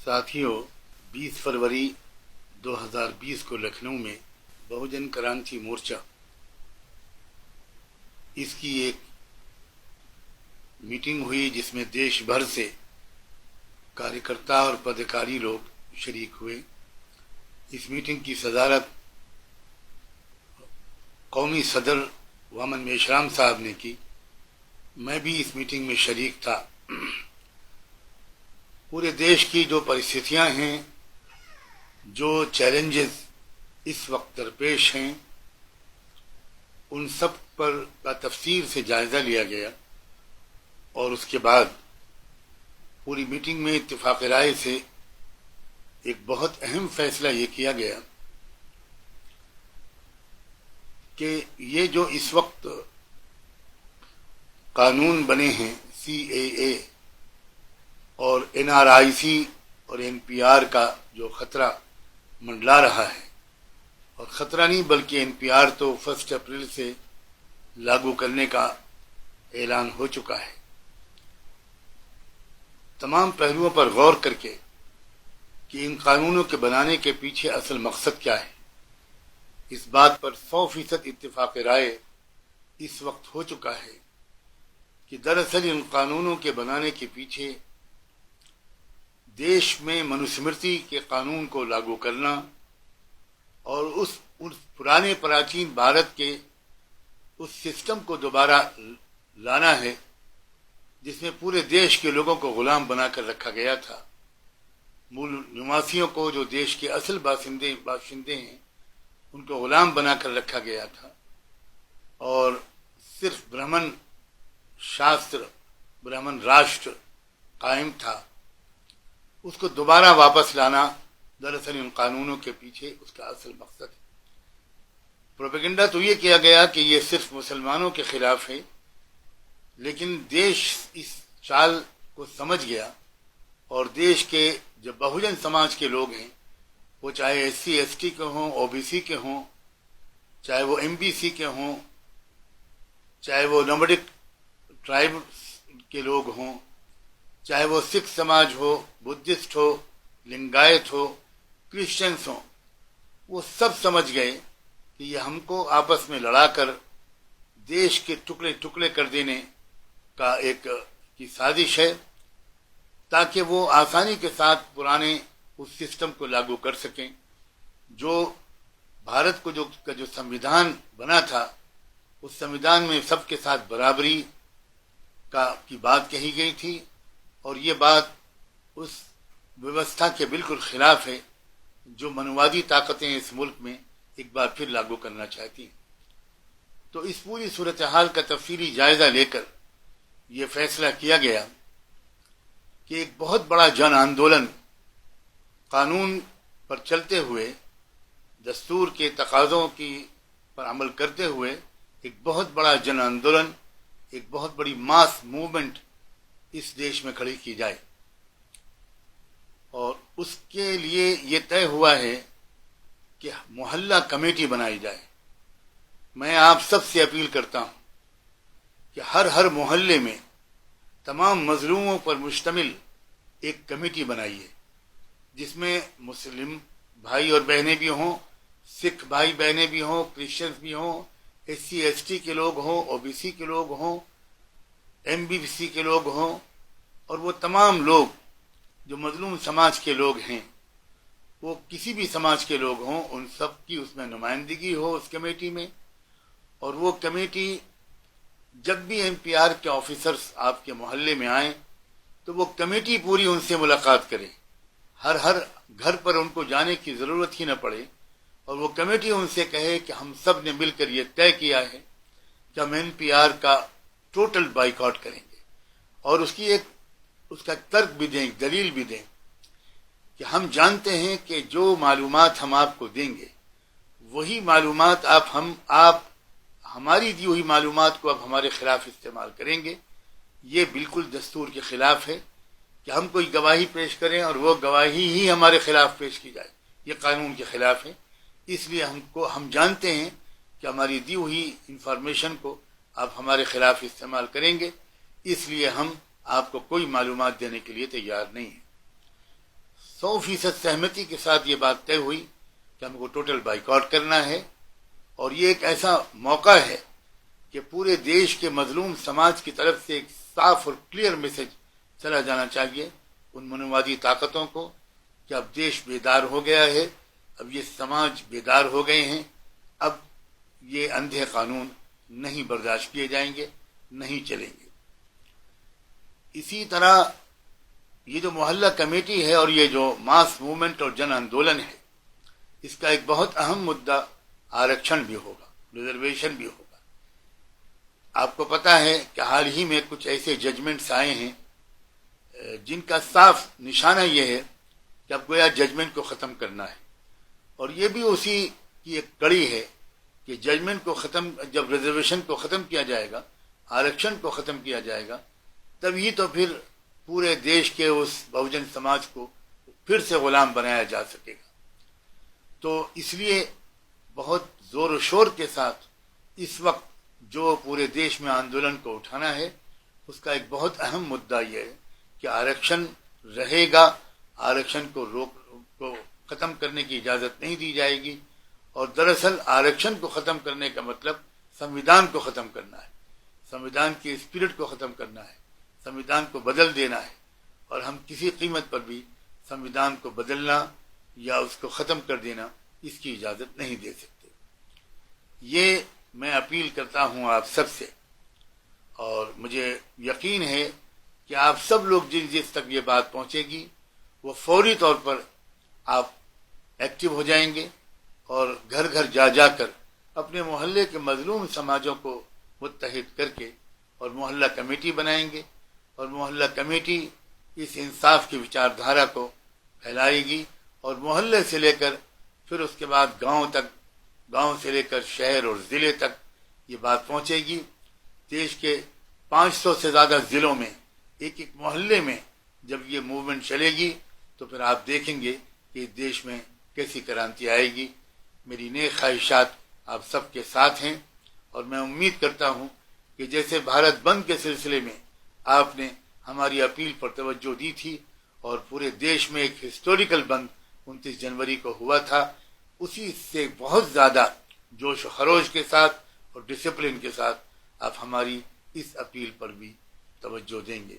ساتھیوں، 20 فروری 2020 کو لکھنؤ میں بہوجن کرانتی مورچہ اس کی ایک میٹنگ ہوئی جس میں دیش بھر سے کاریہ اور پدکاری لوگ شریک ہوئے۔ اس میٹنگ کی صدارت قومی صدر وامن میشرام صاحب نے کی۔ میں بھی اس میٹنگ میں شریک تھا۔ پورے دیش کی جو پرستھتیاں ہیں، جو چیلنجز اس وقت درپیش ہیں، ان سب پر تفصیل سے جائزہ لیا گیا اور اس کے بعد پوری میٹنگ میں اتفاق رائے سے ایک بہت اہم فیصلہ یہ کیا گیا کہ یہ جو اس وقت قانون بنے ہیں CAA اور NRIC اور NPR کا جو خطرہ منڈلا رہا ہے، اور خطرہ نہیں بلکہ NPR تو 1 اپریل سے لاگو کرنے کا اعلان ہو چکا ہے۔ تمام پہلوؤں پر غور کر کے کہ ان قانونوں کے بنانے کے پیچھے اصل مقصد کیا ہے، اس بات پر 100% اتفاق رائے اس وقت ہو چکا ہے کہ دراصل ان قانونوں کے بنانے کے پیچھے دیش میں منوسمرتی کے قانون کو لاگو کرنا اور اس پرانے پراچین بھارت کے اس سسٹم کو دوبارہ لانا ہے جس میں پورے دیش کے لوگوں کو غلام بنا کر رکھا گیا تھا۔ مول نواسیوں کو، جو دیش کے اصل باشندے ہیں، ان کو غلام بنا کر رکھا گیا تھا، اور صرف برہمن شاستر، برہمن راشٹر قائم تھا۔ اس کو دوبارہ واپس لانا دراصل ان قانونوں کے پیچھے اس کا اصل مقصد ہے۔ پروپیگنڈا تو یہ کیا گیا کہ یہ صرف مسلمانوں کے خلاف ہے، لیکن دیش اس چال کو سمجھ گیا، اور دیش کے جو بہوجن سماج کے لوگ ہیں، وہ چاہے SC ST کے ہوں، OBC کے ہوں، چاہے وہ MBC کے ہوں، چاہے وہ نومڈک ٹرائب کے لوگ ہوں، چاہے وہ سکھ سماج ہو، بدھسٹ ہو، لنگایت ہو، کرسچنس ہوں، وہ سب سمجھ گئے کہ یہ ہم کو آپس میں لڑا کر دیش کے ٹکڑے ٹکڑے کر دینے کا ایک کی سازش ہے، تاکہ وہ آسانی کے ساتھ پرانے اس سسٹم کو لاگو کر سکیں جو بھارت کو جو سمویدھان بنا تھا، اس سمویدھان میں سب کے ساتھ برابری کی بات کہی گئی تھی، اور یہ بات اس ویوستھا کے بالکل خلاف ہے جو منووادی طاقتیں اس ملک میں ایک بار پھر لاگو کرنا چاہتی ہیں۔ تو اس پوری صورتحال کا تفصیلی جائزہ لے کر یہ فیصلہ کیا گیا کہ ایک بہت بڑا جن آندولن قانون پر چلتے ہوئے، دستور کے تقاضوں پر عمل کرتے ہوئے، ایک بہت بڑا جن آندولن، ایک بہت بڑی ماس موومنٹ اس دیش میں کھڑی کی جائے، اور اس کے لیے یہ طے ہوا ہے کہ محلہ کمیٹی بنائی جائے۔ میں آپ سب سے اپیل کرتا ہوں کہ ہر محلے میں تمام مظلوموں پر مشتمل ایک کمیٹی بنائیے، جس میں مسلم بھائی اور بہنیں بھی ہوں، سکھ بھائی بہنیں بھی ہوں، کرسچنس بھی ہوں، SC ST کے لوگ ہوں، OBC کے لوگ ہوں، MBC کے لوگ ہوں، اور وہ تمام لوگ جو مظلوم سماج کے لوگ ہیں، وہ کسی بھی سماج کے لوگ ہوں، ان سب کی اس میں نمائندگی ہو اس کمیٹی میں۔ اور وہ کمیٹی جب بھی NPR کے آفیسرز آپ کے محلے میں آئیں تو وہ کمیٹی پوری ان سے ملاقات کرے، ہر گھر پر ان کو جانے کی ضرورت ہی نہ پڑے، اور وہ کمیٹی ان سے کہے کہ ہم سب نے مل کر یہ طے کیا ہے کہ ہم NPR کا ٹوٹل بائیکاٹ کریں گے، اور اس کا ترک بھی دیں، دلیل بھی دیں کہ ہم جانتے ہیں کہ جو معلومات ہم آپ کو دیں گے، وہی معلومات آپ ہماری دی ہوئی معلومات کو اب ہمارے خلاف استعمال کریں گے۔ یہ بالکل دستور کے خلاف ہے کہ ہم کوئی گواہی پیش کریں اور وہ گواہی ہی ہمارے خلاف پیش کی جائے، یہ قانون کے خلاف ہے۔ اس لیے ہم جانتے ہیں کہ ہماری دی ہوئی انفارمیشن کو آپ ہمارے خلاف استعمال کریں گے، اس لیے ہم آپ کو کوئی معلومات دینے کے لیے تیار نہیں ہیں۔ 100% سہمتی کے ساتھ یہ بات طے ہوئی کہ ہم کو ٹوٹل بائیکاٹ کرنا ہے، اور یہ ایک ایسا موقع ہے کہ پورے دیش کے مظلوم سماج کی طرف سے ایک صاف اور کلیئر میسج چلا جانا چاہیے ان منوادی طاقتوں کو کہ اب دیش بیدار ہو گیا ہے، اب یہ سماج بیدار ہو گئے ہیں، اب یہ اندھے قانون نہیں برداشت کیے جائیں گے، نہیں چلیں گے۔ اسی طرح یہ جو محلہ کمیٹی ہے اور یہ جو ماس موومنٹ اور جن آندولن ہے، اس کا ایک بہت اہم مدعا آرکشن بھی ہوگا، ریزرویشن بھی ہوگا۔ آپ کو پتا ہے کہ حال ہی میں کچھ ایسے ججمنٹس آئے ہیں جن کا صاف نشانہ یہ ہے کہ اب گویا ججمنٹ کو ختم کرنا ہے، اور یہ بھی اسی کی ایک کڑی ہے کہ ججمنٹ کو ختم، جب ریزرویشن کو ختم کیا جائے گا، آرکشن کو ختم کیا جائے گا، تبھی تو پھر پورے دیش کے اس بہوجن سماج کو پھر سے غلام بنایا جا سکے گا۔ تو اس لیے بہت زور و شور کے ساتھ اس وقت جو پورے دیش میں آندولن کو اٹھانا ہے، اس کا ایک بہت اہم مدعا یہ ہے کہ آرکشن رہے گا، آرکشن کو ختم کرنے کی اجازت نہیں دی جائے گی، اور دراصل آرکشن کو ختم کرنے کا مطلب سمویدھان کو ختم کرنا ہے، سمویدھان کی اسپرٹ کو ختم کرنا ہے، سمویدھان کو بدل دینا ہے، اور ہم کسی قیمت پر بھی سمویدھان کو بدلنا یا اس کو ختم کر دینا اس کی اجازت نہیں دے سکتے۔ یہ میں اپیل کرتا ہوں آپ سب سے، اور مجھے یقین ہے کہ آپ سب لوگ جس تک یہ بات پہنچے گی وہ فوری طور پر آپ ایکٹیو ہو جائیں گے، اور گھر گھر جا جا کر اپنے محلے کے مظلوم سماجوں کو متحد کر کے اور محلہ کمیٹی بنائیں گے، اور محلہ کمیٹی اس انصاف کی وچار دھارا کو پھیلائے گی، اور محلے سے لے کر پھر اس کے بعد گاؤں تک، گاؤں سے لے کر شہر اور ضلع تک یہ بات پہنچے گی۔ دیش کے 500 سے زیادہ ضلعوں میں ایک ایک محلے میں جب یہ موومنٹ چلے گی تو پھر آپ دیکھیں گے کہ دیش میں کیسی کرانتی آئے گی۔ میری نیک خواہشات آپ سب کے ساتھ ہیں، اور میں امید کرتا ہوں کہ جیسے بھارت بند کے سلسلے میں آپ نے ہماری اپیل پر توجہ دی تھی، اور پورے دیش میں ایک ہسٹوریکل بند 29 جنوری کو ہوا تھا، اسی سے بہت زیادہ جوش و خروش کے ساتھ اور ڈسپلن کے ساتھ آپ ہماری اس اپیل پر بھی توجہ دیں گے۔